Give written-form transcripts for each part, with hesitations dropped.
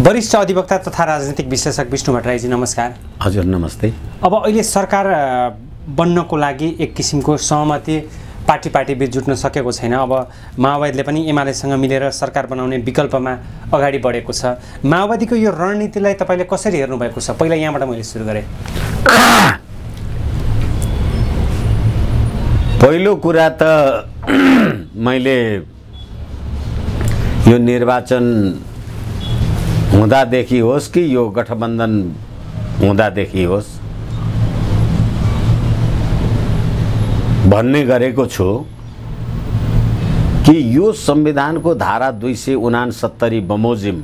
वरिष्ठ अधिवक्ता तथा राजनीतिक विश्लेषक विष्णु भट्टराईजी नमस्कार। हजुर नमस्ते। अब अहिले सरकार बन्नको लागि एक किसिमको सहमति पार्टी बीच जुट्न सकेको छैन। अब माओवादीले पनि एमालेसँग मिलेर सरकार बनाउने विकल्पमा अगाडि बढेको छ। माओवादीको यो रणनीतिलाई तपाईले कसरी हेर्नु भएको छ? पहिला यहाँबाट मैले सुरु गरे। पहिलो कुरा त मैले यो निर्वाचन हुँदादेखि होस् कि यो गठबन्धन हुँदादेखि होस् भन्ने गरेको छु कि यो संविधानको धारा 269 बमोजिम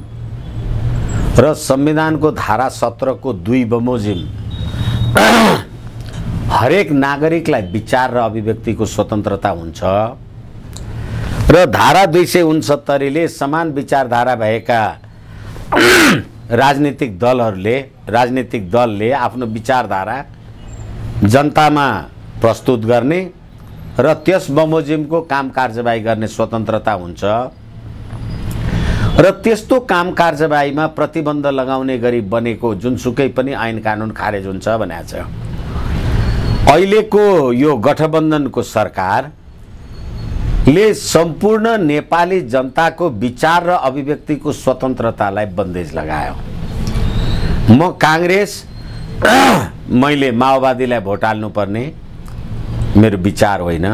र संविधानको धारा 17 को 2 बमोजिम हरेक नागरिकलाई विचार र अभिव्यक्तिको स्वतन्त्रता हुन्छ र धारा 269 ले समान विचारधारा भएका राजनीतिक दलले आफ्नो विचारधारा जनतामा प्रस्तुत गर्ने र त्यस बमोजिमको काम कार्यवाही गर्ने स्वतन्त्रता हुन्छ र त्यस्तो काम कार्यवाहीमा प्रतिबन्ध लगाउने गरी बनेको जुनसुकै पनि ऐन कानुन खारेज हुन्छ भनेको छ। अहिलेको यो गठबन्धनको सरकारले सम्पूर्ण नेपाली जनताको विचार र अभिव्यक्तिको स्वतन्त्रतालाई बन्देज लगायो। म कांग्रेस मैले माओवादीलाई भोट हाल्नु पर्ने मेरो विचार होइन।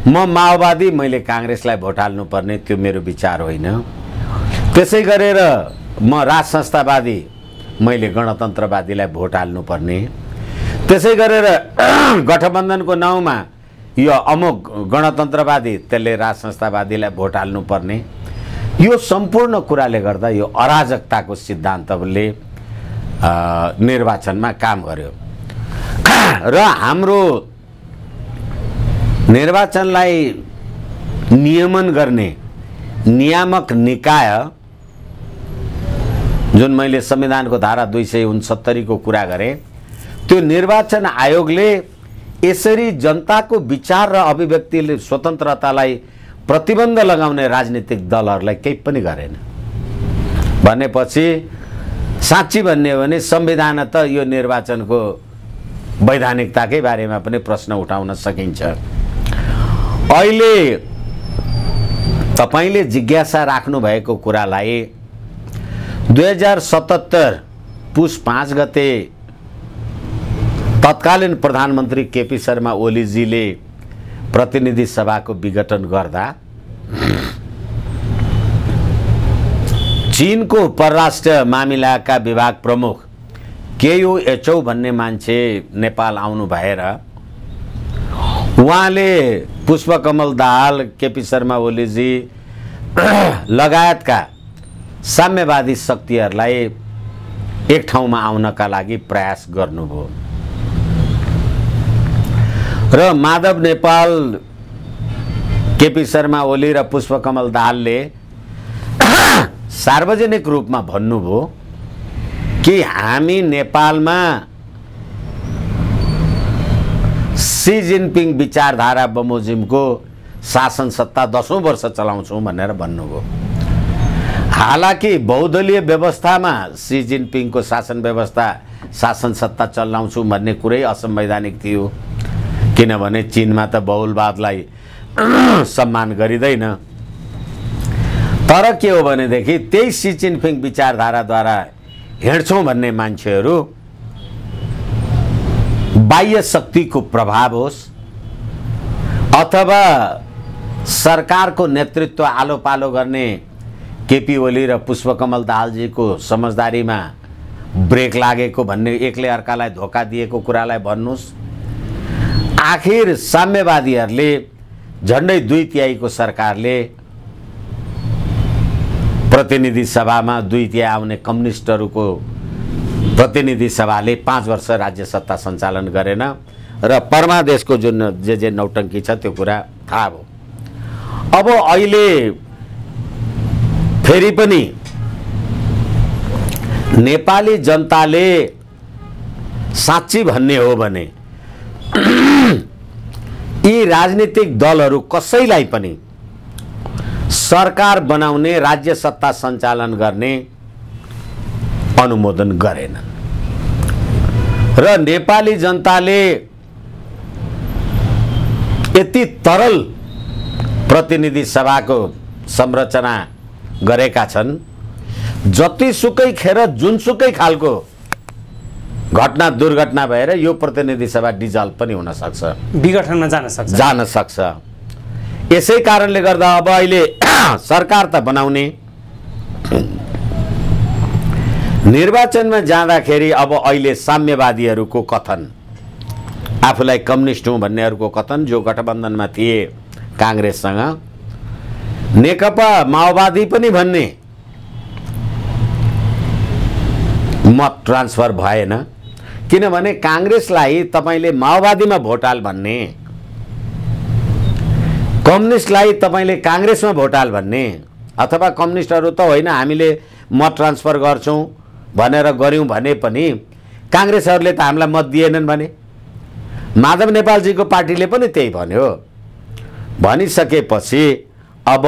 म माओवादी मैले कांग्रेसलाई भोट हाल्नु पर्ने त्यो मेरो विचार होइन। त्यसै गरेर म राज संस्थावादी मैले गणतन्त्रवादीलाई भोट हाल्नु पर्ने। त्यसै गरेर गठबन्धनको नाउँमा यो अमुक गणतन्त्रवादी त्यसले राज संस्थावादीलाई भोट हाल्नु पर्ने। यो सम्पूर्ण कुराले गर्दा यो अराजकताको सिद्धान्तले निर्वाचनमा काम गर्यो र हाम्रो निर्वाचनलाई नियमन गर्ने नियामक निकाय जुन मैले संविधानको धारा 269 को कुरा गरेँ, त्यो निर्वाचन आयोगले यसरी जनताको विचार र अभिव्यक्ति स्वतन्त्रतालाई प्रतिबन्ध लगाउने राजनीतिक दलहरूलाई केही पनि गरेन भनेपछि साँच्ची भन्ने हो भने संविधान त यो निर्वाचनको वैधानिकताकै बारेमा पनि प्रश्न उठाउन सकिन्छ। अहिले तपाईले जिज्ञासा राख्नु भएको कुरालाई 2077 पुस 5 गते तत्कालीन प्रधानमन्त्री केपी शर्मा ओलीजीले प्रतिनिधि सभाको विघटन गर्दा चीनको परराष्ट्र मामिलाका विभाग प्रमुख केयू एचौ भन्ने मान्छे नेपाल आउनु भएर उहाँले पुष्पकमल दाहाल, केपी शर्मा ओलीजी लगायतका साम्यवादी शक्तिहरूलाई एक ठाउँमा आउनका लागि प्रयास गर्नुभयो र माधव नेपाल, केपी शर्मा ओली र पुष्पकमल दाहालले सार्वजनिक रूपमा भन्नुभयो कि हामी नेपालमा सी जिनपिङ विचारधारा बमोजिमको शासन सत्ता 10औं वर्ष चलाउँछौं भनेर भन्नुभयो। हालाकि बहुदलीय व्यवस्थामा सी जिनपिङको शासन सत्ता चलाउँछु भन्ने कुरै असंवैधानिक थियो, किनभने चीनमा त बहुलवादलाई सम्मान गरिदैन। तर के हो भनेदेखि त्यही सी जिनपिङ विचारधाराद्वारा हिँड्छौं भन्ने मान्छेहरू बाह्य शक्तिको प्रभाव होस् अथवा सरकारको नेतृत्व आलो पालो गर्ने केपी ओली र पुष्पकमल दाहालजीको समझदारीमा ब्रेक लागेको भन्ने, एकले अर्कालाई धोका दिएको कुरालाई भन्नुस्, आखिर साम्यवादीहरूले झन्डै 2/3 सरकारले प्रतिनिधि सभामा 2/3 आउने कम्युनिस्टहरूको प्रतिनिधि सभाले 5 वर्ष राज्य सत्ता सञ्चालन गरेन र परमादेशको जुन जे नौटंकी छ त्यो कुरा थाहा भयो। अब अहिले फेरि पनि नेपाली जनताले साँच्ची भन्ने हो भने यी राजनीतिक दलहरू कसैलाई पनि सरकार बनाउने, राज्य सत्ता सञ्चालन गर्ने अनुमोदन गरेन र नेपाली जनताले यति तरल प्रतिनिधि सभाको संरचना गरेका छन्, जतिसुकै खेर जुनसुकै खालको घटना दुर्घटना भएर यो प्रतिनिधि सभा डिजल्भ पनि हुन सक्छ, विघटनमा जान सक्छ। यसै कारणले गर्दा अब अहिले सरकार त बनाउने, निर्वाचनमा जाँदाखेरि अब अहिले साम्यवादीहरूको कथन, आफूलाई कम्युनिस्ट हुँ भन्नेहरूको कथन, जो गठबन्धनमा थिए काङ्ग्रेससँग, नेकपा माओवादी पनि भन्ने मत ट्रान्सफर भएन, किनभने काङ्ग्रेसलाई तपाईँले माओवादीमा भोट हाल भन्ने, कम्युनिस्टलाई तपाईँले काङ्ग्रेसमा भोट हाल भन्ने, अथवा कम्युनिस्टहरू त होइन हामीले मत ट्रान्सफर गर्छौँ भनेर गऱ्यौँ भने पनि काङ्ग्रेसहरूले त हामीलाई मत दिएनन् भने, माधव नेपालजीको पार्टीले पनि त्यही भन्यो। भनिसकेपछि अब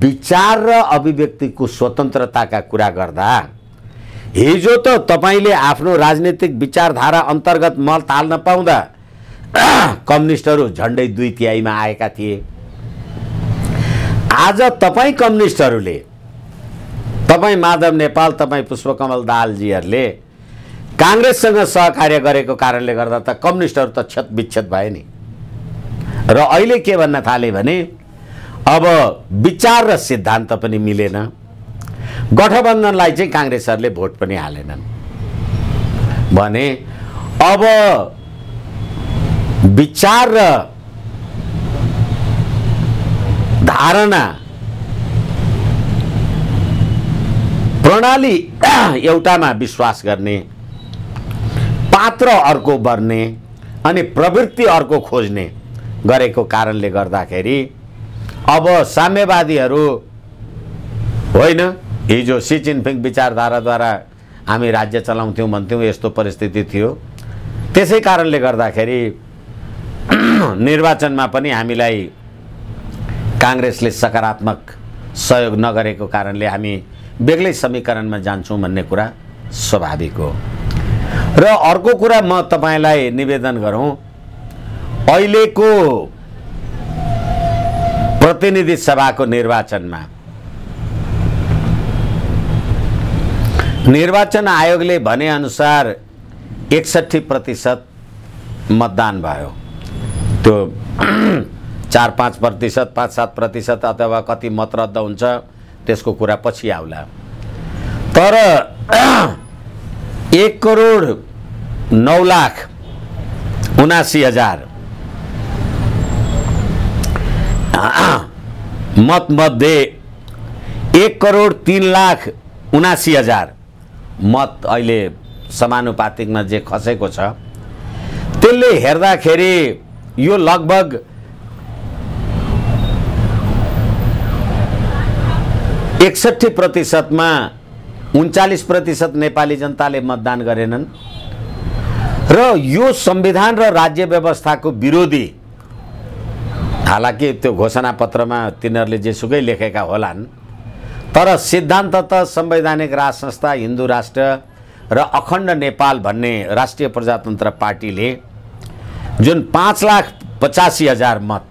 विचार र अभिव्यक्तिको स्वतन्त्रताका कुरा गर्दा हिजो त तपाईँले आफ्नो राजनीतिक विचारधारा अन्तर्गत मत हाल्न पाउँदा कम्युनिस्टहरू झन्डै 2/3 आएका थिए। आज तपाईँ कम्युनिस्टहरूले, तपाईँ माधव नेपाल, तपाईँ पुष्पकमल दाहालजीहरूले काङ्ग्रेससँग सहकार्य गरेको कारणले गर्दा त कम्युनिस्टहरू त छेतविच्छेद भए नि। र अहिले के भन्न थाले भने अब विचार र सिद्धान्त पनि मिलेन, गठबन्धनलाई चाहिँ काङ्ग्रेसहरूले भोट पनि हालेनन् भने अब विचार र धारणा प्रणाली एउटामा विश्वास गर्ने, पात्र अर्को बन्ने अनि प्रवृत्ति अर्को खोज्ने गरेको कारणले गर्दाखेरि अब साम्यवादीहरू होइन, हिजो सी जिनपिङ विचारधाराद्वारा हामी राज्य चलाउँथ्यौँ भन्थ्यौँ, यस्तो परिस्थिति थियो। त्यसै कारणले गर्दाखेरि निर्वाचनमा पनि हामीलाई काङ्ग्रेसले सकारात्मक सहयोग नगरेको कारणले हामी बेग्लै समीकरणमा जान्छौँ भन्ने कुरा स्वाभाविक हो। र अर्को कुरा म तपाईँलाई निवेदन गरौँ, अहिलेको प्रतिनिधि सभाको निर्वाचनमा निर्वाचन आयोगले भने अनुसार 61% मतदान भयो। त्यो 4-5%, 5-7% अथवा कति मत रद्द हुन्छ त्यसको कुरा पछि आउला। तर 1,09,79,000 मत मध्ये 1,03,79,000 मत अहिले समानुपातिकमा जे खसेको छ त्यसले हेर्दाखेरि यो लगभग 61% मा 39% नेपाली जनताले मतदान गरेनन् र यो संविधान र राज्य व्यवस्थाको विरोधी, हालाकि त्यो घोषणा पत्रमा तिनीहरूले जेसुकै लेखेका होलान्, तर सिद्धान्त त संवैधानिक राज संस्था, हिन्दू राष्ट्र र अखण्ड नेपाल भन्ने राष्ट्रिय प्रजातन्त्र पार्टीले जुन 5,85,000 मत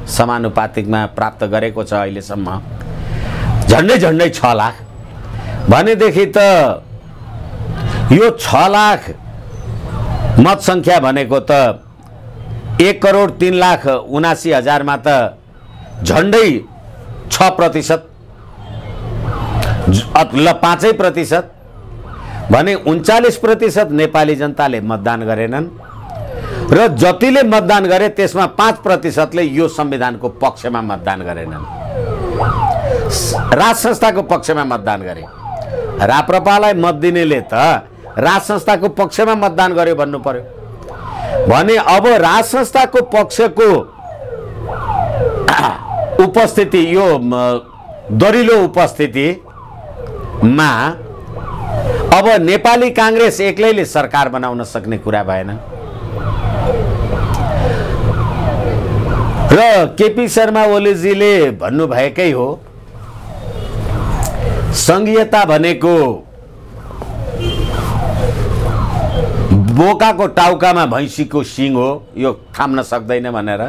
समानुपातिकमा प्राप्त गरेको छ अहिलेसम्म, झन्डै 6 लाख भनेदेखि त यो 6 लाख मत संख्या भनेको त 1,03,79,000 मा त झन्डै 6% ल 5% भने 39% नेपाली जनताले मतदान गरेनन् र जतिले मतदान गरे त्यसमा 5%ले यो संविधानको पक्षमा मतदान गरेनन्, राज संस्थाको पक्षमा मतदान गरे। राप्रपालाई मत दिनेले त राज संस्थाको पक्षमा मतदान गर्यो भन्नु पर्यो भने अब राज संस्थाको पक्षको उपस्थिति, यो दरिलो उपस्थितिमा अब नेपाली काङ्ग्रेस एक्लैले सरकार बनाउन सक्ने कुरा भएन र केपी शर्मा ओलीजीले भन्नुभएकै हो, संघीयता भनेको बोकाको टाउकामा भैँसीको सिङ हो, यो थाम्न सक्दैन भनेर।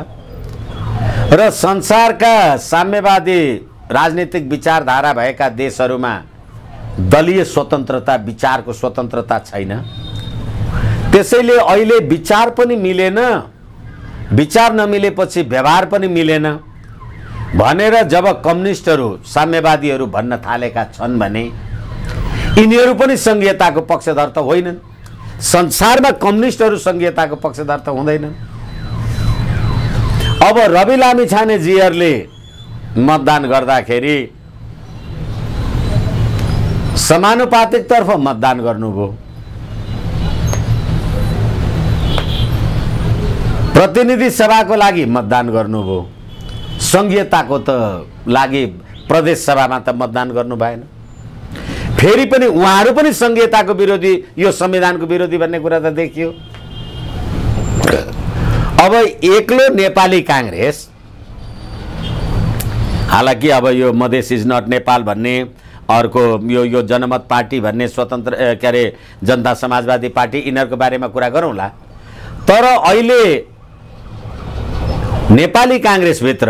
र संसारका साम्यवादी राजनीतिक विचारधारा भएका देशहरूमा दलीय स्वतन्त्रता, विचारको स्वतन्त्रता छैन। त्यसैले अहिले विचार पनि मिलेन, विचार नमिलेपछि व्यवहार पनि मिलेन भनेर जब कम्युनिस्टहरू, साम्यवादीहरू भन्न थालेका छन् भने यिनीहरू पनि संघीयताको पक्षधर त होइनन्। संसारमा कम्युनिस्टहरू संघीयताको पक्षधर त हुँदैनन्। अब रवि लामिछानेजीहरूले मतदान गर्दाखेरि समानुपातिकतर्फ मतदान गर्नुभयो। प्रतिनिधि सभाको लागि मतदान गर्नुभयो, संघीयताको त लागि प्रदेश सभामा त मतदान गर्नु भएन। फेरि पनि उहाँहरू पनि संघीयताको विरोधी, यो संविधानको विरोधी भन्ने कुरा त देखियो। अब एक्लो नेपाली कांग्रेस, हालांकि अब यो मधेस इज नट नेपाल भन्ने, अर्को यो जनमत पार्टी भन्ने, स्वतन्त्र के अरे जनता समाजवादी पार्टी, यिनीहरूको बारेमा कुरा गरौँला। तर अहिले नेपाली कांग्रेसभित्र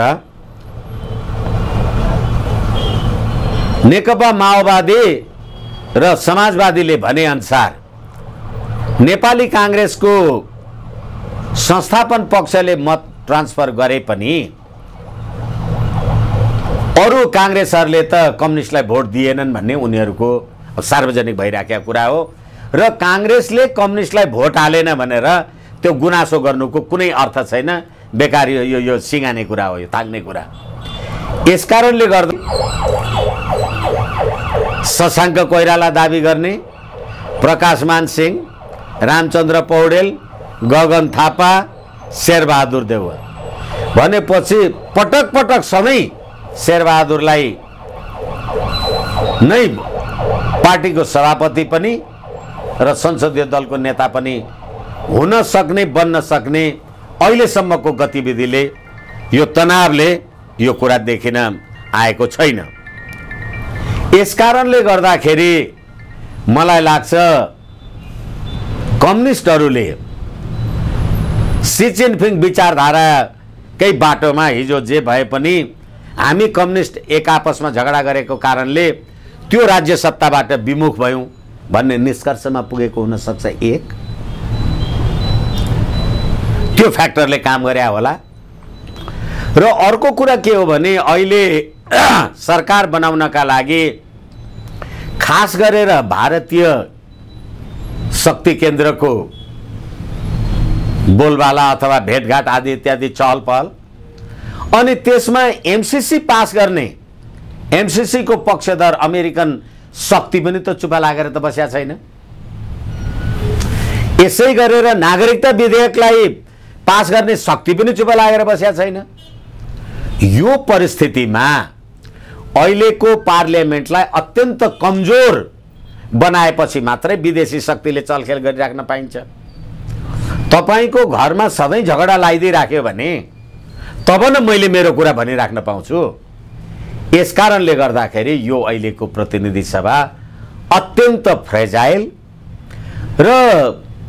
नेकपा माओवादी र समाजवादीले भने अनुसार नेपाली कांग्रेसको संस्थापन पक्षले मत ट्रान्सफर गरे पनि अरू कांग्रेसहरूले त कम्युनिस्टलाई भोट दिएनन् भन्ने उनीहरूको सार्वजनिक भइराखेको कुरा हो। र कांग्रेसले कम्युनिस्टलाई भोट हालेन भनेर त्यो गुनासो गर्नुको कुनै अर्थ छैन। बेकार यो सिंगाने कुरा हो, यो ताग्ने कुरा। यसकारणले गर्दा शशाङ्क कोइराला दाबी गर्ने, प्रकाशमान सिंह, रामचन्द्र पौडेल, गगन थापा, शेरबहादुर देउवा भनेपछि पटक पटक सधैँ शेरबहादुरलाई नै पार्टीको सभापति पनि र संसदीय दलको नेता पनि हुन सक्ने, बन्न सक्ने अहिलेसम्मको गतिविधिले, यो तनावले यो कुरा देखिन आएको छैन। यसकारणले गर्दाखेरि मलाई लाग्छ कम्युनिस्टहरूले सी जिनपिङ विचारधाराकै बाटोमा हिजो जे भए पनि हामी कम्युनिस्ट एक आपसमा झगडा गरेको कारणले त्यो राज्य सत्ताबाट विमुख भयौं भन्ने निष्कर्षमा पुगेको हुन सक्छ। एक त्यो फ्याक्टरले काम गरे होला। र अर्को कुरा के हो भने अहिले सरकार बनाउनका लागि खास गरेर भारतीय शक्ति केन्द्रको बोलबाला अथवा भेटघाट आदि इत्यादि चहल पहल, अनि त्यसमा एमसीसी पास गर्ने, एमसीसी को पक्षधर अमेरिकन शक्ति पनि त चुपा लागेर त बस्या छैन। यसै गरेर नागरिकता विधेयकलाई पास गर्ने शक्ति पनि चुपा लागेर बस्या छैन। यो परिस्थितिमा अहिलेको पार्लियामेन्टलाई अत्यन्त कमजोर बनाएपछि मात्रै विदेशी शक्तिले चलखेल गरिराख्न पाइन्छ। तपाईको घरमा सधैँ झगडा लाइदिराख्यो भने तब न मैले मेरो कुरा भनिराख्न पाउँछु। यसकारणले गर्दाखेरि यो अहिलेको प्रतिनिधि सभा अत्यन्त फ्रेजाइल र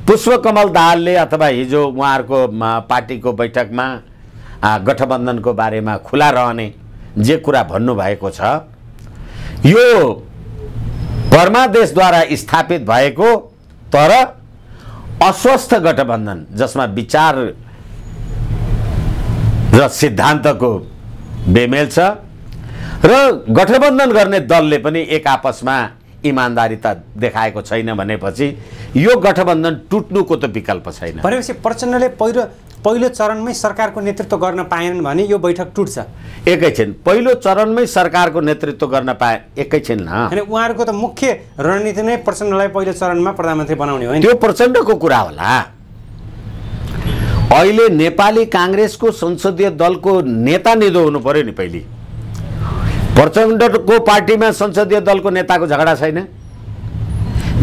पुष्पकमल दाहालले अथवा हिजो उहाँहरूको पार्टीको बैठकमा गठबन्धनको बारेमा खुला रहने जे कुरा भन्नुभएको छ, यो परमादेशद्वारा स्थापित भएको तर अस्वस्थ गठबन्धन जसमा विचार र सिद्धान्तको बेमेल छ र गठबन्धन गर्ने दलले पनि एक आपसमा इमानदारीता देखाएको छैन भनेपछि यो गठबन्धन टुट्नुको त विकल्प छैन। भनेपछि प्रचण्डले पहिलो चरणमै सरकारको नेतृत्व गर्न पाएनन् भने यो बैठक टुट्छ। एकैछिन पहिलो चरणमै सरकारको नेतृत्व गर्न पाए एकैछिन न, हैन उहाँहरूको त मुख्य रणनीति नै प्रचण्डलाई पहिलो चरणमा प्रधानमन्त्री बनाउने हो नि। त्यो प्रचण्डको कुरा होला। अहिले नेपाली कांग्रेसको संसदीय दलको नेता निधो हुनु पर्यो नि। पहिले प्रचण्डको पार्टीमा संसदीय दलको नेताको झगडा छैन,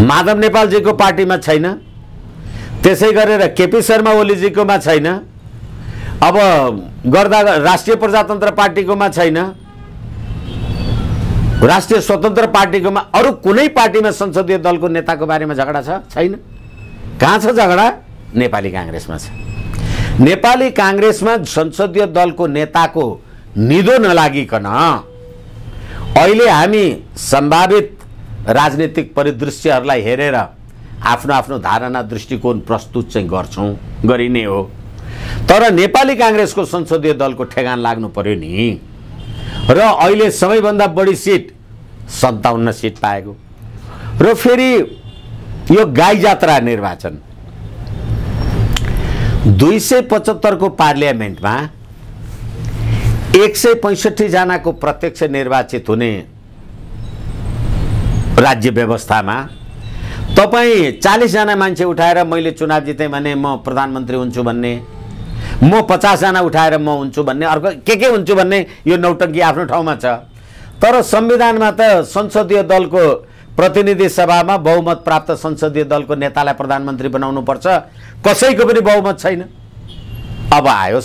माधव नेपालजीको पार्टीमा छैन, त्यसै गरेर केपी शर्मा ओलीजीकोमा छैन, अब गर्दा राष्ट्रिय प्रजातन्त्र पार्टीकोमा छैन, राष्ट्रिय स्वतन्त्र पार्टीकोमा, अरू कुनै पार्टीमा संसदीय दलको नेताको बारेमा झगडा छ छैन। कहाँ छ झगडा? नेपाली काङ्ग्रेसमा छ। नेपाली काङ्ग्रेसमा संसदीय दलको नेताको निधो नलागिकन अहिले हामी सम्भावित राजनीतिक परिदृश्यहरूलाई हेरेर आफ्नो आफ्नो धारणा दृष्टिकोण प्रस्तुत चाहिँ गर्छौँ, गरिने हो। तर नेपाली काङ्ग्रेसको संसदीय दलको ठेगान लाग्नु पर्यो नि। र अहिले सबैभन्दा बढी सिट 57 सिट पाएको। र फेरि यो गाई जात्रा निर्वाचन 275 को पार्लियामेन्टमा 165 जनाको प्रत्यक्ष निर्वाचित हुने राज्य व्यवस्थामा तपाईँ 40 जना मान्छे उठाएर मैले चुनाव जितेँ भने म प्रधानमन्त्री हुन्छु भन्ने, म 50 जना उठाएर म हुन्छु भन्ने, अर्को के हुन्छु भन्ने, यो नौटङ्की आफ्नो ठाउँमा छ। तर संविधानमा त संसदीय दलको प्रतिनिधि सभामा बहुमत प्राप्त संसदीय दलको नेतालाई प्रधानमन्त्री बनाउनु पर्छ। कसैको पनि बहुमत छैन। अब आयो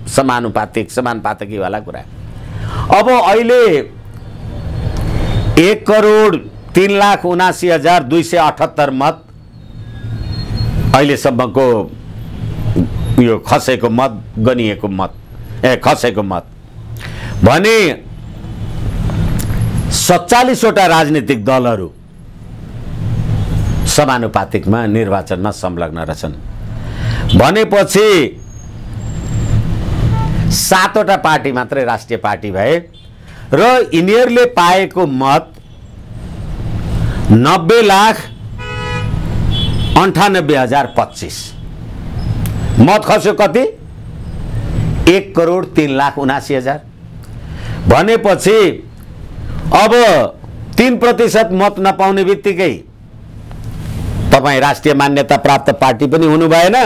समानुपातिक समानुपातिकीवाला कुरा। अब अहिले 1,03,79,278 मत अहिलेसम्मको यो खसेको मत, गनिएको मत, खसेको मत भने 47 वटा राजनीतिक दलहरू समानुपातिकमा निर्वाचनमा संलग्न रहेछन्। भनेपछि 7 वटा पार्टी मात्रै राष्ट्रिय पार्टी भए र यिनीहरूले पाएको मत 90,98,025 मत खस्यो। कति? 1,03,79,000। भनेपछि अब 3% मत नपाउने बित्तिकै तपाईँ राष्ट्रिय मान्यता प्राप्त पार्टी पनि हुनु भएन।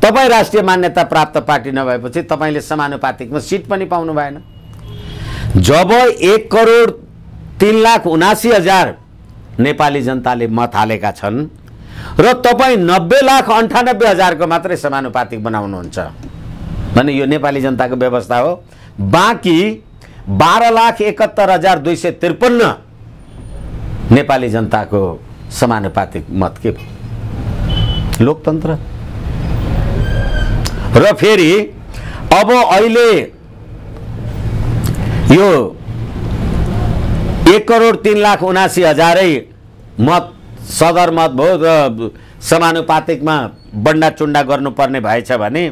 तपाईँ राष्ट्रिय मान्यता प्राप्त पार्टी नभएपछि तपाईँले समानुपातिकमा सिट पनि पाउनु भएन। जब 1,03,79,000 नेपाली जनताले मत हालेका छन् र तपाईँ 90,98,000 को मात्रै समानुपातिक बनाउनुहुन्छ भने यो नेपाली जनताको व्यवस्था हो। बाँकी 12,71,253 नेपाली जनताको समानुपातिक मत के लोकतन्त्र। र फेरि अब अहिले यो 1,03,79,000 मत सदर मत भयो र समानुपातिकमा बन्डा चुन्डा गर्नुपर्ने भएछ भने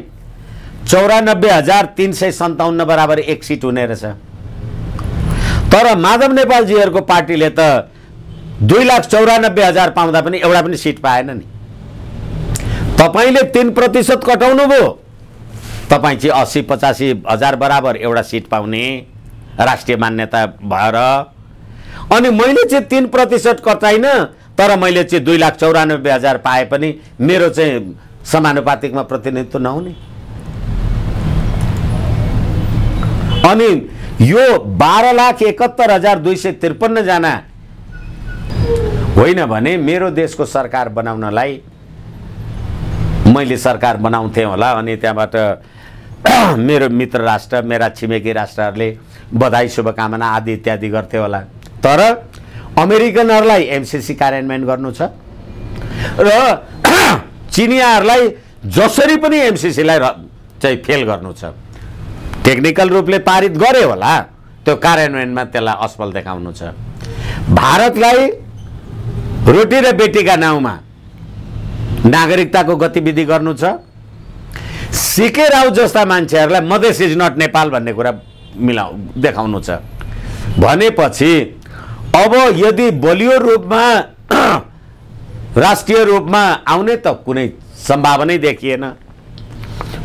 94,357 बराबर 1 सिट हुने रहेछ। तर माधव नेपालजीहरूको पार्टीले त 2,94,000 पाउँदा पनि एउटा पनि सिट पाएन नि। तपाईँले 3% कटाउनु भयो, तपाईँ चाहिँ 80-85,000 बराबर एउटा सिट पाउने राष्ट्रिय मान्यता भएर। अनि मैले चाहिँ 3% कटाइन, तर मैले चाहिँ 2,94,000 पाए पनि मेरो चाहिँ समानुपातिकमा प्रतिनिधित्व नहुने। अनि यो 12,71,253 जना होइन भने मेरो देशको सरकार बनाउनलाई मैले सरकार बनाउँथे होला। अनि त्यहाँबाट मेरो मित्र राष्ट्र, मेरा छिमेकी राष्ट्रहरूले बधाई शुभकामना आदि इत्यादि गर्थे होला। तर अमेरिकनहरूलाई एमसीसी कार्यान्वयन गर्नु छ र चिनियाहरूलाई जसरी पनि एमसीसीलाई चाहिँ फेल गर्नु छ। टेक्निकल रूपले पारित गरे होला, त्यो कार्यान्वयनमा त्यसलाई असफल देखाउनु छ। भारतलाई रोटी र बेटीका नाउँमा नागरिकताको गतिविधि गर्नु छ। सिके राव जस्ता मान्छेहरूलाई मधेस इज नट नेपाल भन्ने कुरा देखाउनु छ। भनेपछि अब यदि बलियो रूपमा राष्ट्रिय रूपमा आउने त कुनै सम्भावनै देखिएन।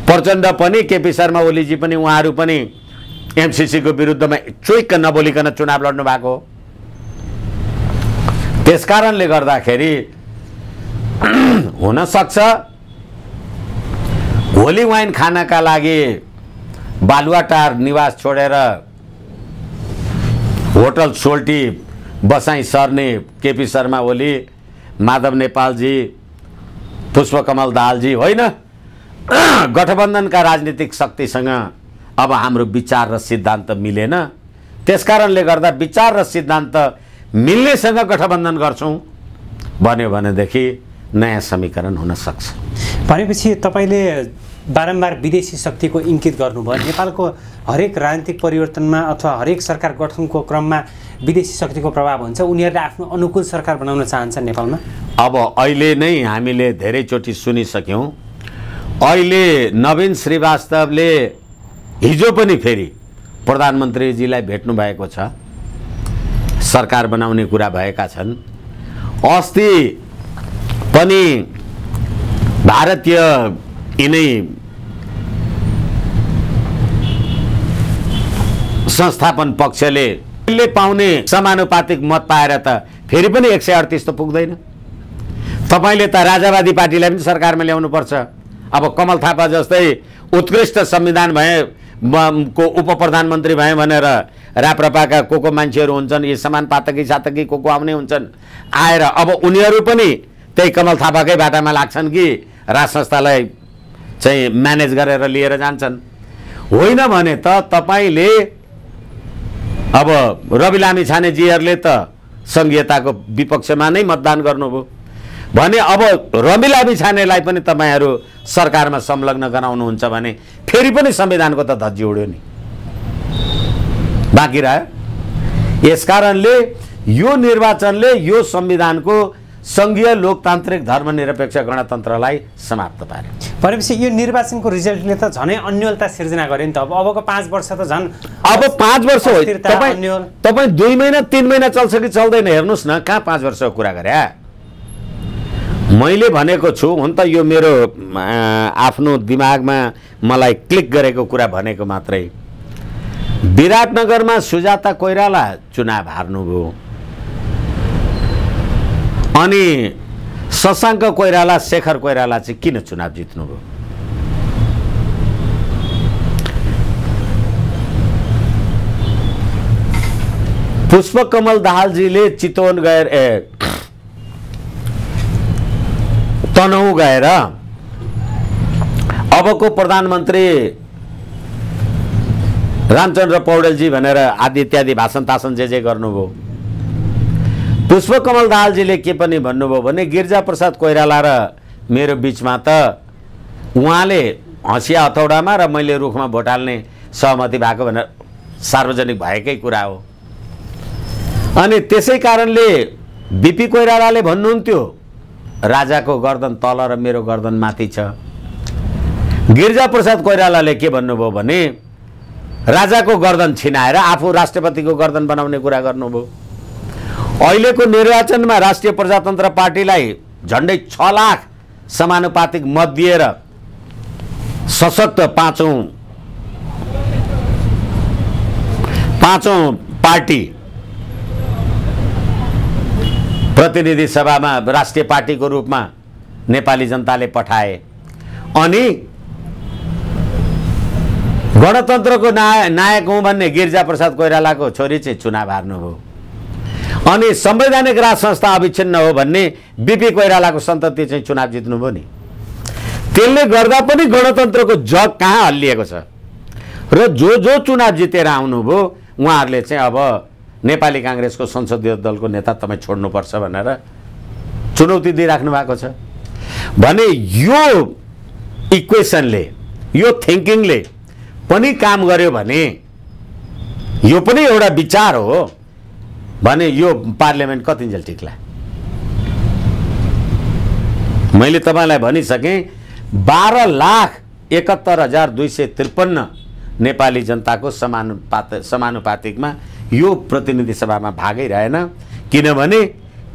प्रचण्ड पनि, केपी शर्मा ओलीजी पनि, उहाँहरू पनि एमसीसीको विरुद्धमा चुइक्क नबोलिकन चुनाव लड्नु भएको। त्यसकारणले गर्दाखेरि हुन सक्छ होली वाइन खानका लागि बालुवाटार निवास छोडेर होटल सोल्टी बसाई सर्ने केपी शर्मा ओली, माधव नेपालजी, पुष्पकमल दाहालजी होइन, गठबन्धनका राजनीतिक शक्तिसँग अब हाम्रो विचार र सिद्धान्त मिलेन। त्यसकारणले गर्दा विचार र सिद्धान्त मिल्नेसँग गठबन्धन गर्छौँ भन्यो भनेदेखि नयाँ समीकरण हुन सक्छ। भनेपछि तपाईँले बारम्बार विदेशी शक्तिको इङ्गित गर्नुभयो। नेपालको हरेक राजनीतिक परिवर्तनमा अथवा हरेक सरकार गठनको क्रममा विदेशी शक्तिको प्रभाव हुन्छ। उनीहरूले आफ्नो अनुकूल सरकार बनाउन चाहन्छन् नेपालमा। अब अहिले नै हामीले धेरैचोटि सुनिसक्यौँ। अहिले नवीन श्रीवास्तवले हिजो पनि फेरि प्रधानमन्त्रीजीलाई भेट्नु भएको छ, सरकार बनाउने कुरा भएका छन्। अस्ति पनि भारतीय यिनै संस्थापन पक्षले पाउने समानुपातिक मत पाएर त फेरि पनि 138 त पुग्दैन। तपाईँले त राजावादी पार्टीलाई पनि सरकारमा ल्याउनुपर्छ। अब कमल थापा जस्तै उत्कृष्ट संविधान को उप प्रधानमन्त्री भए भनेर राप्रपाका को मान्छेहरू हुन्छन्, यी समानुपातिकी सातकी को आउने हुन्छन् आएर अब उनीहरू पनि त्यही कमल थापाकै बाटामा लाग्छन् कि राज संस्थालाई चाहिँ म्यानेज गरेर लिएर जान्छन्। होइन भने त तपाईँले अब रवि लामिछानेजीहरूले त सङ्घीयताको विपक्षमा नै मतदान गर्नुभयो भने अब रवि लामिछानेलाई पनि तपाईँहरू सरकारमा संलग्न गराउनुहुन्छ भने फेरि पनि संविधानको त धज्जी उड्यो नि, बाँकी रह्यो। यसकारणले यो निर्वाचनले यो संविधानको सङ्घीय लोकतान्त्रिक धर्मनिरपेक्ष गणतन्त्रलाई समाप्त पार्यो। भनेपछि यो निर्वाचनको रिजल्टले त झनै अन्यलता सिर्जना गर्यो नि त। अबको 5 वर्ष त झन् अब 5 वर्ष हो। तपाईँ 2 महिना 3 महिना चल्छ कि चल्दैन हेर्नुहोस् न, कहाँ 5 वर्षको कुरा गरे। मैले भनेको छु, हुन त यो मेरो आफ्नो दिमागमा मलाई क्लिक गरेको कुरा भनेको मात्रै। विराटनगरमा सुजाता कोइराला चुनाव हार्नुभयो अनि शशाङ्क कोइराला शेखर कोइराला चाहिँ किन चुनाव जित्नुभयो? पुष्पकमल दाहालजीले चितवन गएर तनहुँ गएर अबको प्रधानमन्त्री रामचन्द्र पौडेलजी भनेर आदि इत्यादि भाषण तासन जे गर्नुभयो। पुष्पकमल दाहालजीले के पनि भन्नुभयो भने गिरिजाप्रसाद कोइराला र मेरो बिचमा त उहाँले हँसिया हथौडामा र मैले रुखमा भोट हाल्ने सहमति भएको भनेर सार्वजनिक भएकै कुरा हो। अनि त्यसै कारणले बिपी कोइरालाले भन्नुहुन्थ्यो राजाको गर्दन तल र मेरो गर्दन माथि छ। गिरिजाप्रसाद कोइरालाले के भन्नुभयो भने राजाको गर्दन छिनाएर आफू राष्ट्रपतिको गर्दन बनाउने कुरा गर्नुभयो। अहिलेको निर्वाचनमा राष्ट्रिय प्रजातन्त्र पार्टीलाई झन्डै 6 लाख समानुपातिक मत दिएर सशक्त पाँचौं पार्टी प्रतिनिधि सभामा राष्ट्रिय पार्टीको रूपमा नेपाली जनताले पठाए अनि गणतन्त्रको नायक हुँ भन्ने गिरिजाप्रसाद कोइरालाको छोरी चाहिँ चुनाव हार्नुभयो। अनि संवैधानिक राज संस्था अविच्छिन्न हो भन्ने बिपी कोइरालाको सन्तति चाहिँ चुनाव जित्नुभयो नि। त्यसले गर्दा पनि गणतन्त्रको जग कहाँ हल्लिएको छ र जो चुनाव जितेर आउनुभयो उहाँहरूले चाहिँ अब नेपाली कांग्रेसको संसदीय दलको नेता तपाईँ छोड्नुपर्छ भनेर चुनौती दिइराख्नु भएको छ भने यो इक्वेसनले यो थिङ्किङले पनि काम गर्यो भने यो पनि एउटा विचार हो भने यो पार्लियामेन्ट कतिन्जेल टिक्ला। मैले तपाईलाई भनिसकेँ 12,71,253 नेपाली जनताको समानुपातिकमा यो प्रतिनिधि सभामा भागै रहेन किनभने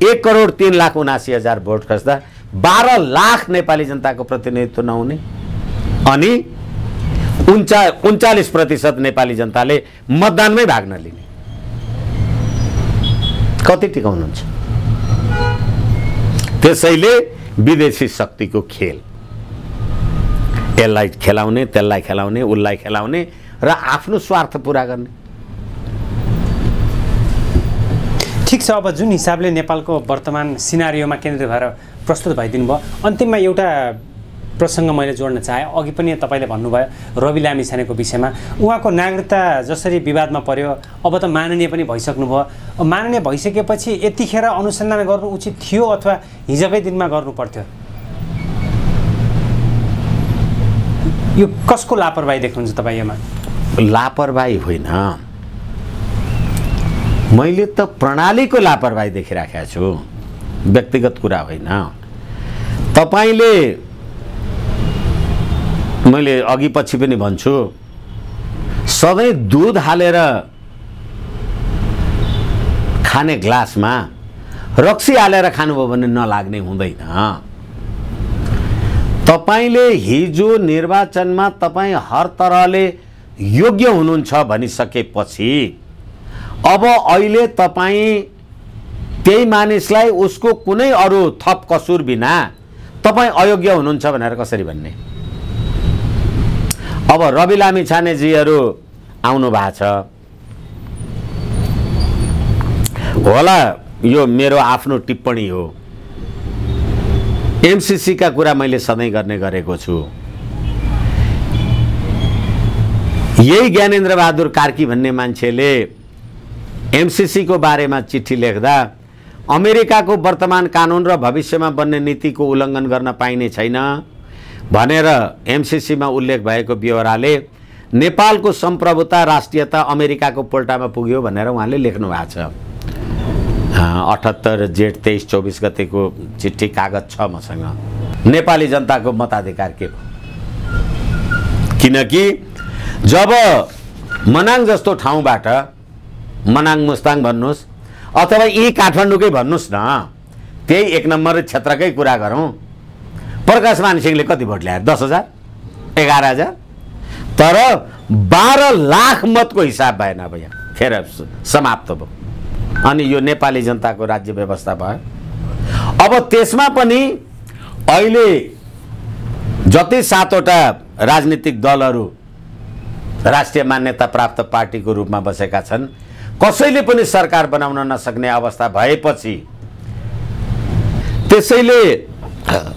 1,03,79,000 भोट खस्दा 12 लाख नेपाली जनताको प्रतिनिधित्व नहुने अनि 39% नेपाली जनताले मतदानमै भाग नलिने कति टिकाउनुहुन्छ? त्यसैले विदेशी शक्तिको खेल यसलाई खेलाउने त्यसलाई खेलाउने उसलाई खेलाउने र आफ्नो स्वार्थ पूरा गर्ने। ठीक छ, अब जुन हिसाबले नेपालको वर्तमान सिनारियोमा केन्द्रित भएर प्रस्तुत भइदिनु भयो अन्तिममा एउटा प्रसङ्ग मैले जोड्न चाहेँ। अघि पनि तपाईँले भन्नुभयो रवि लामिछानेको विषयमा, उहाँको नागरिकता जसरी विवादमा पर्यो, अब त माननीय पनि भइसक्नुभयो। माननीय भइसकेपछि यतिखेर अनुसन्धान गर्नु उचित थियो अथवा हिजोकै दिनमा गर्नु पर्थ्यो? यो कसको लापरवाही देख्नुहुन्छ तपाईँ यसमा? लापरवाही होइन, मैले त प्रणालीको लापरवाही देखिराखेको छु, व्यक्तिगत कुरा होइन। तपाईँले, मैले अघि पछि पनि भन्छु, सधैँ दुध हालेर खाने ग्लासमा रक्सी हालेर खानुभयो भने नलाग्ने हुँदैन। तपाईँले हिजो निर्वाचनमा तपाईँ हर तरहले योग्य हुनुहुन्छ भनिसकेपछि अब अहिले तपाईँ त्यही मानिसलाई उसको कुनै अरू थप कसुर बिना तपाईँ अयोग्य हुनुहुन्छ भनेर कसरी भन्ने? अब रवि लामिछानेजीहरू आउनु भएको छ होला, यो मेरो आफ्नो टिप्पणी हो। एमसीसी का कुरा मैले सधैँ गर्ने गरेको छु। यही ज्ञानेन्द्र बहादुर कार्की भन्ने मान्छेले एमसीसी को बारेमा चिठी लेख्दा अमेरिकाको वर्तमान कानुन र भविष्यमा बन्ने नीतिको उल्लङ्घन गर्न पाइने छैन भनेर एमसीसी मा उल्लेख भएको ब्यौराले नेपालको सम्प्रभुता राष्ट्रियता अमेरिकाको पोल्टामा पुग्यो भनेर उहाँले लेख्नु भएको छ। 78 जेठ 23-24 गतेको चिठी कागज छ मसँग। नेपाली जनताको मताधिकार के हो? किनकि जब मनाङ जस्तो ठाउँबाट, मनाङ मुस्ताङ भन्नुस् अथवा यी काठमाडौँकै भन्नुस् न, त्यही 1 नम्बर क्षेत्रकै कुरा गरौँ, प्रकाश मानसिंहले कति भोट ल्याए? 10,000 11,000, तर 12 लाख मतको हिसाब भएन। अब यहाँ खेर समाप्त भयो। अनि यो नेपाली जनताको राज्य व्यवस्था भयो। अब त्यसमा पनि अहिले जति 7वटा राजनीतिक दलहरू राष्ट्रिय मान्यता प्राप्त पार्टीको रूपमा बसेका छन्, कसैले पनि सरकार बनाउन नसक्ने अवस्था भएपछि त्यसैले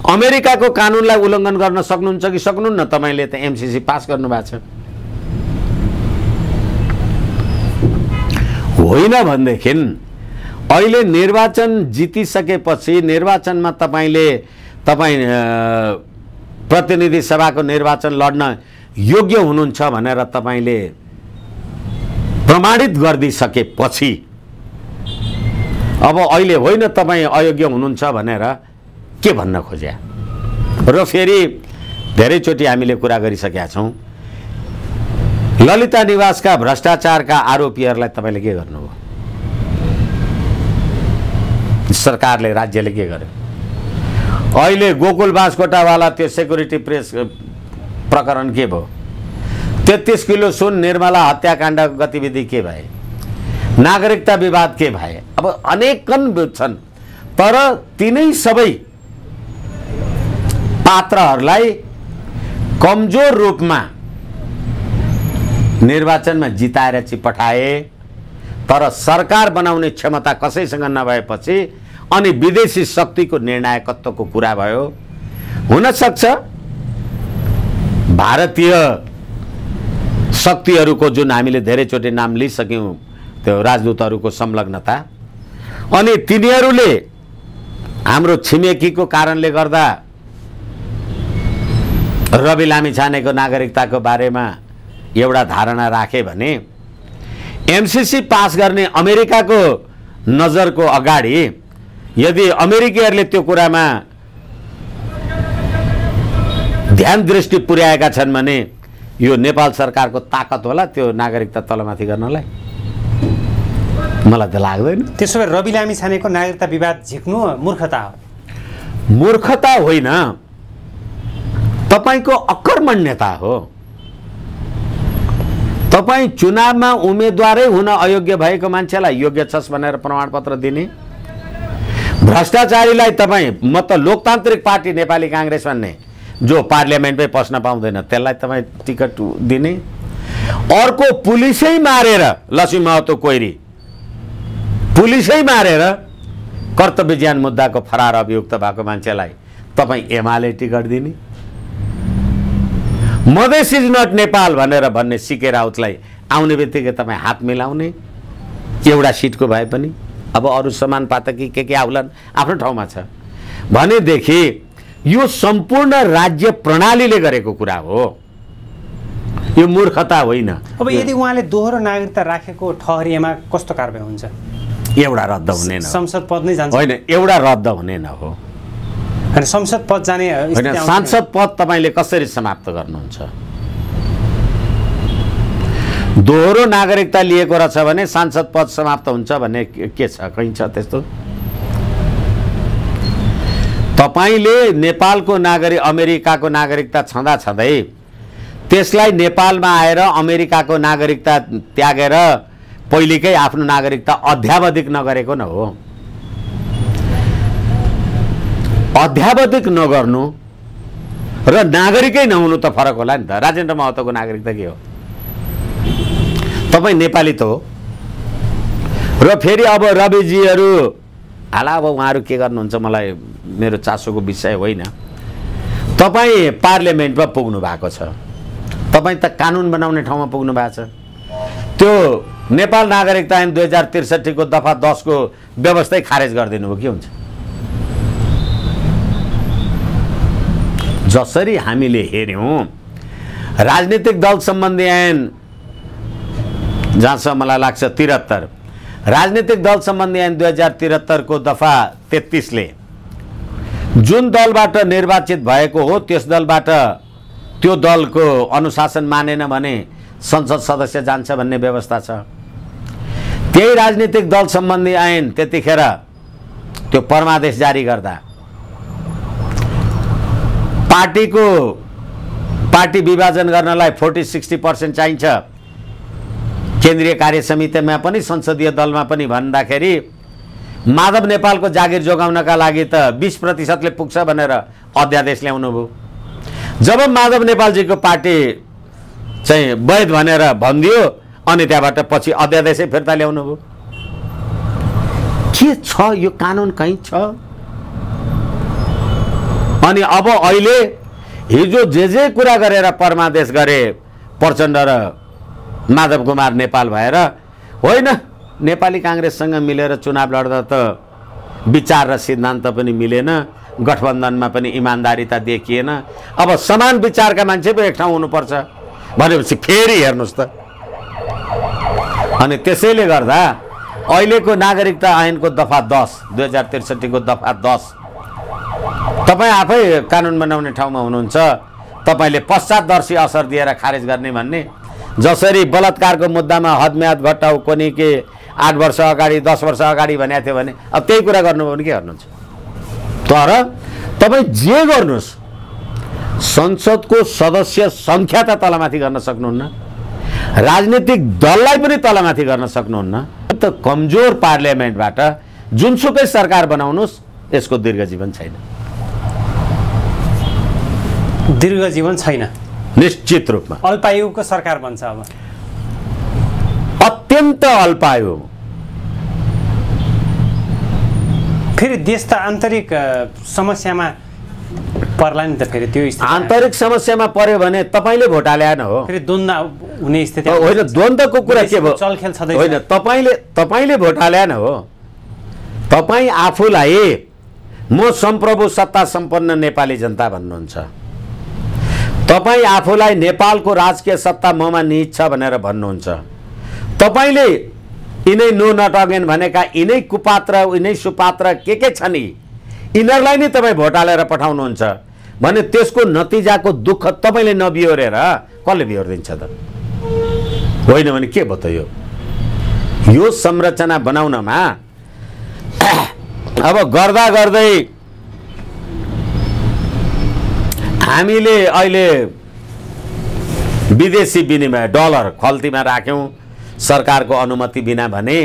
अमेरिकाको कानुनलाई उल्लङ्घन गर्न सक्नुहुन्छ कि सक्नुहुन्न? तपाईले त एमसीसी पास गर्नु भएको छ। होइन भनेदेखि अहिले निर्वाचन जितिसकेपछि निर्वाचनमा तपाईँ प्रतिनिधि सभाको निर्वाचन लड्न योग्य हुनुहुन्छ भनेर तपाईले प्रमाणित गरिदिसकेपछि अब अहिले होइन तपाईँ अयोग्य हुनुहुन्छ भनेर के भन्न खोज्या? र फेरि धेरैचोटि हामीले कुरा गरिसकेका छौँ, ललिता निवासका भ्रष्टाचारका आरोपीहरूलाई तपाईँले के गर्नुभयो? सरकारले, राज्यले के गर्यो? अहिले गोकुल बाँसकोटावाला त्यो सेक्युरिटी प्रेस प्रकरण के भयो? 33 किलो सुन निर्मला हत्याकाण्ड गतिविधि के भए? नागरिकता विवाद के भए? अब अनेकन छन्, तर तिनै सबै पात्रहरूलाई कमजोर रूपमा निर्वाचनमा जिताएर चाहिँ पठाए, तर सरकार बनाउने क्षमता कसैसँग नभएपछि अनि विदेशी शक्तिको निर्णायकत्वको कुरा भयो। हुन सक्छ भारतीय शक्तिहरूको जुन हामीले धेरैचोटि नाम लिइसक्यौँ, त्यो राजदूतहरूको संलग्नता, अनि तिनीहरूले हाम्रो छिमेकीको कारणले गर्दा रवि लामिछानेको नागरिकताको बारेमा एउटा धारणा राखे भने एमसीसी पास गर्ने अमेरिकाको नजरको अगाडि यदि अमेरिकीहरूले त्यो कुरामा ध्यान दृष्टि पुर्याएका छन् भने यो नेपाल सरकारको ताकत होला त्यो नागरिकता तलमाथि गर्नलाई? मलाई त लाग्दैन। त्यसो भए रवि लामिछानेको नागरिकता विवाद झिक्नु मूर्खता हो? मूर्खता होइन, तपाईको अकर्मण्यता हो। तपाईँ चुनावमा उम्मेदवारै हुन अयोग्य भएको मान्छेलाई योग्य छस् भनेर प्रमाणपत्र दिने, भ्रष्टाचारीलाई तपाईँ, म त लोकतान्त्रिक पार्टी नेपाली कांग्रेस भन्ने जो पार्लियामेन्टमै पस्न पाउँदैन त्यसलाई तपाईँ टिकट दिने, अर्को पुलिसै मारेर लक्ष्मी महतो कोइरी पुलिसै मारेर कर्तव्य ज्ञान मुद्दाको फरार अभियुक्त भएको मान्छेलाई तपाईँ एमाले टिकट दिने, मधेस इज नट नेपाल भनेर भन्ने सिके राउतलाई आउने बित्तिकै तपाईँ हात मिलाउने एउटा सिटको भए पनि। अब अरू समानुपातकी के आउलान् आफ्नो ठाउँमा छ भनेदेखि यो सम्पूर्ण राज्य प्रणालीले गरेको कुरा हो, यो मूर्खता होइन। अब यदि उहाँले दोहोरो नागरिकता राखेको ठहरिएमा कस्तो कारबाही हुन्छ? एउटा रद्द हुने न, संसद पद नै जान्छ होइन, एउटा रद्द हुने न हो, हैन संसद पद जाने होइन, सांसद पद तपाईले कसरी समाप्त गर्नुहुन्छ? दोहोरो नागरिकता लिएको रहेछ भने सांसद पद समाप्त हुन्छ भन्ने के छ? कहीँ छ त्यस्तो? तपाईले नेपालको नागरिक अमेरिकाको नागरिकता छँदा छँदै त्यसलाई नेपालमा आएर अमेरिकाको नागरिकता त्यागेर पहिलेकै आफ्नो नागरिकता अध्यावधिक नगरेको न हो। अध्यावधिक नगर्नु र नागरिकै नहुनु त फरक होला नि त। राजेन्द्र महतोको नागरिकता के हो? तपाईँ नेपाली त हो। र फेरि अब रविजीहरू हाला, अब उहाँहरू के गर्नुहुन्छ मलाई मेरो चासोको विषय होइन। तपाईँ पार्लियामेन्टमा पुग्नु भएको छ, तपाईँ त कानुन बनाउने ठाउँमा पुग्नु भएको छ। त्यो नेपाल नागरिकता ऐन 2063 को दफा 10 को व्यवस्थै खारेज गरिदिनु भयो, के हुन्छ? जसरी हामीले हेर्यौं राजनीतिक दल सम्बन्धी ऐन, जहाँसम्म मलाई लाग्छ 73, राजनीतिक दल सम्बन्धी ऐन 2073 को दफा 33 ले जुन दलबाट निर्वाचित भएको हो त्यस दलबाट त्यो दलको अनुशासन मानेन भने संसद सदस्य जान्छ भन्ने व्यवस्था छ। त्यही राजनीतिक दल सम्बन्धी ऐन त्यतिखेर त्यो परमादेश जारी गर्दा पार्टी विभाजन गर्नलाई 40-60% चाहिन्छ। केन्द्रीय कार्य समितिमा पनि संसदीय दलमा पनि भन्दाखेरि माधव नेपालको जागिर जोगाउनका लागि त 20% पुग्छ भनेर अध्यादेश ल्याउनु भयो। जब माधव नेपालजीको पार्टी चाहिँ वैध भनेर भनिदियो अनि त्यहाँबाट पछि अध्यादेशै फिर्ता ल्याउनु भयो। के छ यो कानुन? कहीँ छ? अनि अब अहिले हिजो जे कुरा गरेर परमादेश गरे प्रचण्ड र माधव कुमार नेपाल भएर, होइन नेपाली कांग्रेससँग मिलेर चुनाव लड्दा त विचार र सिद्धान्त पनि मिलेन, गठबन्धनमा पनि इमानदारीता देखिएन। अब समान विचारका मान्छे पो एक ठाउँ हुनुपर्छ भनेपछि फेरि हेर्नुस् त। अनि त्यसैले गर्दा अहिलेको नागरिकता ऐनको दफा 10 2063 को दफा 10 तपाईँ आफै कानुन बनाउने ठाउँमा हुनुहुन्छ, तपाईँले पश्चातदर्शी असर दिएर खारेज गर्ने भन्ने। जसरी बलात्कारको मुद्दामा हदम्याद घटाउ कोनी के 8 वर्ष अगाडि 10 वर्ष अगाडि भनेको थियो भने अब त्यही कुरा गर्नुभयो भने के गर्नुहुन्छ? तर तपाईँ जे गर्नुहोस् संसदको सदस्य संख्या त तलमाथि गर्न सक्नुहुन्न, राजनीतिक दललाई पनि तलमाथि गर्न सक्नुहुन्न। त कमजोर पार्लियामेन्टबाट जुनसुकै सरकार बनाउनुहोस् यसको दीर्घजीवन छैन। दीर्घजीवन छैन, निश्चित रूपमा अल्पायुको सरकार बन्छ। अब अत्यन्त अल्पायु। फेरि देश त आन्तरिक समस्यामा पर्ला नि त। फेरि त्यो आन्तरिक समस्यामा पर्यो भने तपाईले भोट हालेन हो, फेरि द्वन्द्व हुने स्थिति होइन। द्वन्द्वको कुरा के भयो? चलखेल छँदैछ होइन, तपाईले भोट हालेन हो। तपाईँ आफूलाई म सम्प्रभु सत्ता सम्पन्न नेपाली जनता भन्नुहुन्छ, तपाईँ आफूलाई नेपालको राजकीय सत्ता ममा निहित छ भनेर भन्नुहुन्छ। तपाईले यिनै नो नट अगेन भनेका यिनै कुपात्र यिनै सुपात्र के छन् यिनीहरूलाई नै तपाईँ भोट हालेर पठाउनुहुन्छ भने त्यसको नतिजाको दुःख तपाईँले नबिहोरेर कसले बिहोरिदिन्छ त? होइन भने के भयो त? यो संरचना बनाउनमा अब गर्दा गर्दै हामीले अहिले विदेशी विनिमय डलर खल्तीमा राख्यौं सरकारको अनुमति बिना भने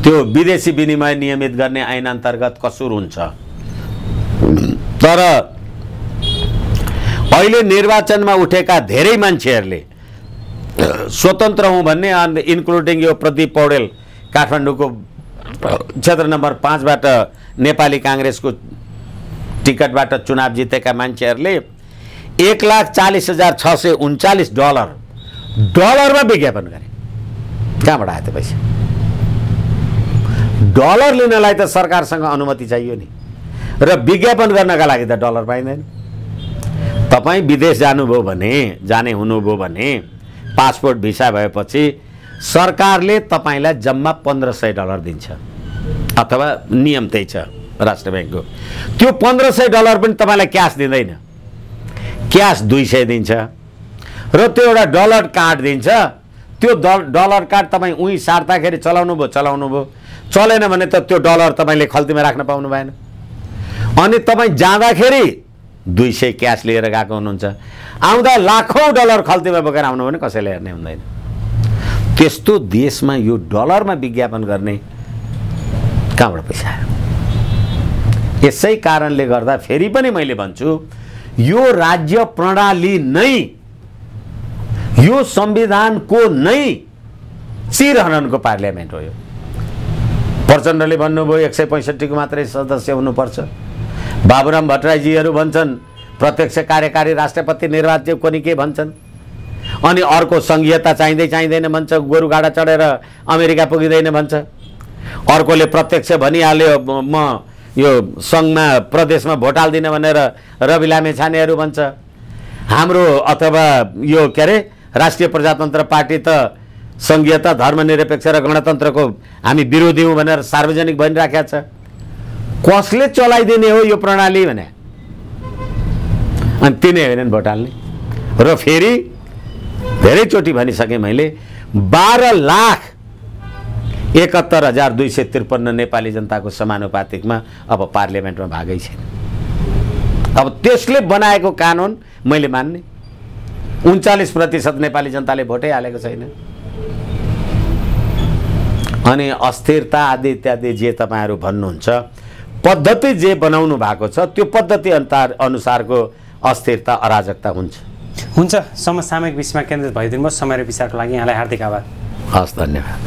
त्यो विदेशी विनिमय नियमित गर्ने ऐन अन्तर्गत कसुर हुन्छ। तर अहिले निर्वाचनमा उठेका धेरै मान्छेहरूले स्वतन्त्र हुँ भन्ने, इन्क्लुडिङ यो प्रदीप पौडेल काठमाडौँको क्षेत्र नम्बर 5 बाट नेपाली कांग्रेसको टिकटबाट चुनाव जितेका मान्छेहरूले $1,40,639 डलरमा विज्ञापन गरे। कहाँबाट आयो त्यो पैसा? डलर लिनलाई त सरकारसँग अनुमति चाहियो नि, र विज्ञापन गर्नका लागि त डलर पाइँदैन। तपाईँ विदेश जानुभयो भने, जाने हुनुभयो भने पासपोर्ट भिसा भएपछि सरकारले तपाईँलाई जम्मा $1,500 दिन्छ, अथवा नियम त्यही छ राष्ट्र ब्याङ्कको। त्यो $1,500 पनि तपाईँलाई क्यास दिँदैन, क्यास 200 दिन्छ, र त्यो एउटा डलर कार्ड दिन्छ। त्यो डलर कार्ड तपाईँ उहीँ सार्दाखेरि चलाउनु भयो, चलेन भने त त्यो डलर तपाईँले खल्तीमा राख्न पाउनु भएन। अनि तपाईँ जाँदाखेरि 200 क्यास लिएर गएको हुनुहुन्छ, आउँदा लाखौँ डलर खल्तीमा बोकेर आउनु भने कसैले हेर्ने हुँदैन। त्यस्तो देशमा यो डलरमा विज्ञापन गर्ने कहाँबाट पैसा आयो? यसै कारणले गर्दा फेरि पनि मैले भन्छु, यो राज्य प्रणाली नै, यो संविधानको नै चिरहरणको पार्लियामेन्ट हो। यो प्रचण्डले भन्नुभयो 165 को मात्रै सदस्य हुनुपर्छ। बाबुराम भट्टराईजीहरू भन्छन् प्रत्यक्ष कार्यकारी राष्ट्रपति निर्वाचित कोनी के भन्छन्। अनि अर्को संघीयता चाहिँदैन भन्छ, गोरुगाडा चढेर अमेरिका पुगिँदैन भन्छ। अर्कोले प्रत्यक्ष भनिहाल्यो म यो सङ्घमा प्रदेशमा भोट हाल्दिनँ भनेर रवि लामेछानेहरू भन्छ। हाम्रो अथवा यो के अरे राष्ट्रिय प्रजातन्त्र पार्टी त संघीयता, धर्मनिरपेक्ष र गणतन्त्रको हामी विरोधी हौँ भनेर सार्वजनिक भनिराखेको छ। कसले चलाइदिने हो यो प्रणाली भने? अनि तिनै होइनन् भोट हाल्ने। र फेरि धेरैचोटि भनिसकेँ मैले, 12,71,253 नेपाली जनताको समानुपातिकमा अब पार्लियामेन्टमा भागै छैन। अब त्यसले बनाएको कानुन मैले मान्ने। 39% नेपाली जनताले भोटै हालेको छैन। अनि अस्थिरता आदि इत्यादि जे तपाईँहरू भन्नुहुन्छ, पद्धति जे बनाउनु भएको छ त्यो पद्धति अनुसारको अस्थिरता, अराजकता हुन्छ। समसामयिक विषयमा केन्द्रित भइदिनु भयो। समय र विचारको लागि यहाँलाई हार्दिक आभार। हस्, धन्यवाद।